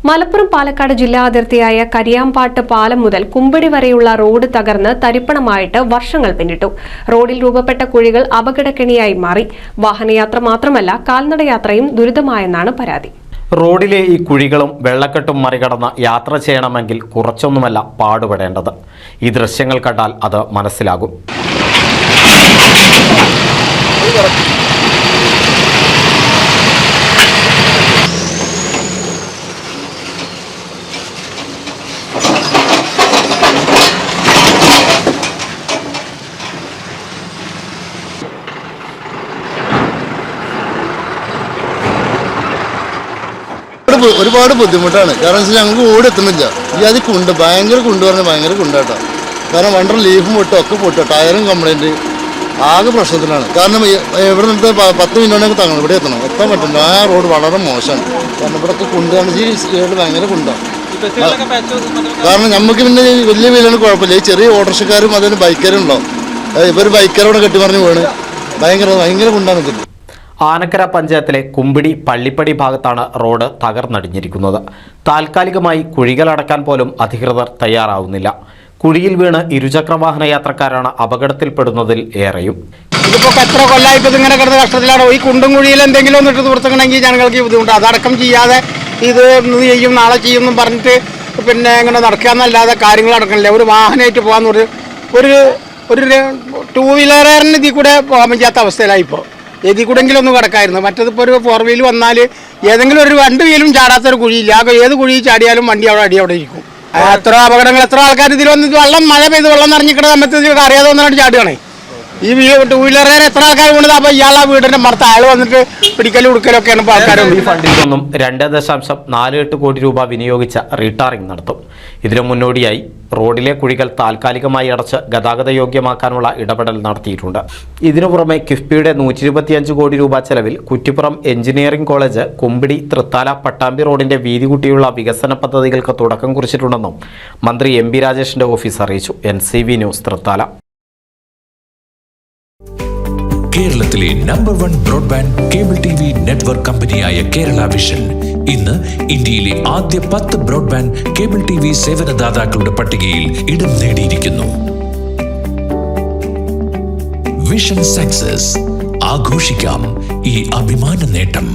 മലപ്പുറം പാലക്കാട് ജില്ലാ അതിർത്തിയായ കരിയാമ്പാട്ട് പാലം മുതൽ കുമ്പടി വരെയുള്ള റോഡ് തകർന്ന് തരിപ്പണമായിട്ട് വർഷങ്ങൾ പിന്നിട്ടു. റോഡിൽ രൂപപ്പെട്ട കുഴികൾ അപകടക്കെണിയായി മാറി. വാഹനയാത്ര മാത്രമല്ല, കാൽനടയാത്രയും ദുരിതമായെന്നാണ് പരാതി. റോഡിലെ ഈ കുഴികളും വെള്ളക്കെട്ടും മറികടന്ന് യാത്ര ചെയ്യണമെങ്കിൽ കുറച്ചൊന്നുമല്ല പാടുപെടേണ്ടത്. ഈ ദൃശ്യങ്ങൾ കണ്ടാൽ അത് മനസ്സിലാകും. ഒരുപാട് ബുദ്ധിമുട്ടാണ്. കാരണം വെച്ചാൽ ഞങ്ങൾക്ക് ഓടെത്തുന്നില്ല. ഈ അത് കുണ്ട് ഭയങ്കര പറഞ്ഞാൽ ഭയങ്കര കുണ്ടാട്ടോ. കാരണം വണ്ടർ ലീഫും പൊട്ടും ഒക്കെ പൊട്ടും, ടയറും കംപ്ലൈൻറ്റ്, ആകെ പ്രശ്നത്തിലാണ്. കാരണം ഇവിടെ നിന്ന് 10 മിനിറ്റ് തങ്ങണം, ഇവിടെ എത്താൻ പറ്റില്ല. ആ റോഡ് വളരെ മോശമാണ്. കാരണം ഇവിടെയൊക്കെ കുണ്ടാണ്, ഈ സൈഡ് ഭയങ്കര കുണ്ടാണ്. കാരണം നമുക്ക് പിന്നെ വലിയ വീലാണ് കുഴപ്പമില്ല. ഈ ചെറിയ ഓട്ടോറിക്ഷക്കാരും അതിന് ബൈക്കാരും ഉണ്ടാവും. ഇവർ ബൈക്കാരോടെ കെട്ടിമറിഞ്ഞ് വീണ് ഭയങ്കര കുണ്ടാണ് ഇതിൽ. ആനക്കര പഞ്ചായത്തിലെ കുമ്പിടി പള്ളിപ്പടി ഭാഗത്താണ് റോഡ് തകർന്നടിഞ്ഞിരിക്കുന്നത്. താൽക്കാലികമായി കുഴികൾ അടക്കാൻ പോലും അധികൃതർ തയ്യാറാവുന്നില്ല. കുഴിയിൽ വീണ് ഇരുചക്രവാഹന യാത്രക്കാരാണ് അപകടത്തിൽപ്പെടുന്നതിൽ ഏറെയും. ഇതിപ്പോൾ എത്ര കൊല്ലമായിട്ട് ഇതിങ്ങനെ കിടന്ന് കഷ്ടത്തിലാണ്. ഈ കുണ്ടും കുഴിയിൽ എന്തെങ്കിലും ഒന്നിട്ട് നിർത്തണമെങ്കിൽ ജനങ്ങൾക്ക് ബുദ്ധിമുട്ട്. അതടക്കം ചെയ്യാതെ ഇത് ഇന്ന് ചെയ്യും നാളെ ചെയ്യും എന്നും പറഞ്ഞിട്ട് പിന്നെ ഇങ്ങനെ നടക്കാന്നല്ലാതെ കാര്യങ്ങൾ നടക്കണില്ല. ഒരു വാഹനമായിട്ട് പോകാൻ ഒരു 2 വീലറിന് ഇതിൽ കൂടെ പോകാൻ പറ്റാത്ത അവസ്ഥയിലായി. ഇപ്പോൾ ഇതിൽ കൂടെങ്കിലും ഒന്ന് കിടക്കായിരുന്നു. മറ്റതിപ്പോൾ ഒരു 4 വീൽ വന്നാൽ ഏതെങ്കിലും ഒരു 2 വീലും ചാടാത്തൊരു കുഴിയില്ല. ഏത് കുഴി ചാടിയാലും വണ്ടി അവിടെ ഇരിക്കും. എത്ര അപകടങ്ങൾ, എത്ര ആൾക്കാർ ഇതിൽ വന്നിട്ട് മഴ പെയ്ത് വെള്ളം നിറഞ്ഞിക്കുന്ന സമയത്ത് ഇതിൽ അറിയാതെ വന്നിട്ട് ചാടുകയാണ്. ഈ 2 വീലറിൽ എത്ര ആൾക്കാർ കൊണ്ടത്. അപ്പോൾ ഇയാളെ വീടിൻ്റെ മറത്ത് അയാൾ വന്നിട്ട് പിടിക്കലും ഉടുക്കലൊക്കെയാണ് ഇപ്പോൾ ആൾക്കാരുണ്ട്. ഈ ഫണ്ടിൽ നിന്നും 2.48 കോടി രൂപ വിനിയോഗിച്ച റീടാറിംഗ് നടത്തും. ഇതിനു മുന്നോടിയായി റോഡിലെ കുഴികൾ താൽക്കാലികമായി അടച്ച് ഗതാഗത യോഗ്യമാക്കാനുള്ള ഇടപെടൽ നടത്തിയിട്ടുണ്ട്. ഇതിനു പുറമെ കിഫ്ബിയുടെ 125 കോടി രൂപ ചെലവിൽ കുറ്റിപ്പുറം എഞ്ചിനീയറിംഗ് കോളേജ്, കുമ്പിടി, തൃത്താല, പട്ടാമ്പി റോഡിന്റെ വീതി കൂട്ടിയുള്ള വികസന പദ്ധതികൾക്ക് തുടക്കം കുറിച്ചിട്ടുണ്ടെന്നും മന്ത്രി MP രാജേഷിന്റെ ഓഫീസ് അറിയിച്ചു. NCV news, Thrithala. കേരളത്തിലെ number 1 broadband cable TV network കമ്പനിയായ കേരള വിഷൻ ഇന്ന് ഇന്ത്യയിലെ ആദ്യ 10 ബ്രോഡ്ബാൻഡ് കേബിൾ TV സേവനദാതാക്കളുടെ പട്ടികയിൽ ഇടം നേടിയിരിക്കുന്നു. വിഷൻ സക്സസ്, ആഘോഷിക്കാം ഈ അഭിമാന നേട്ടം.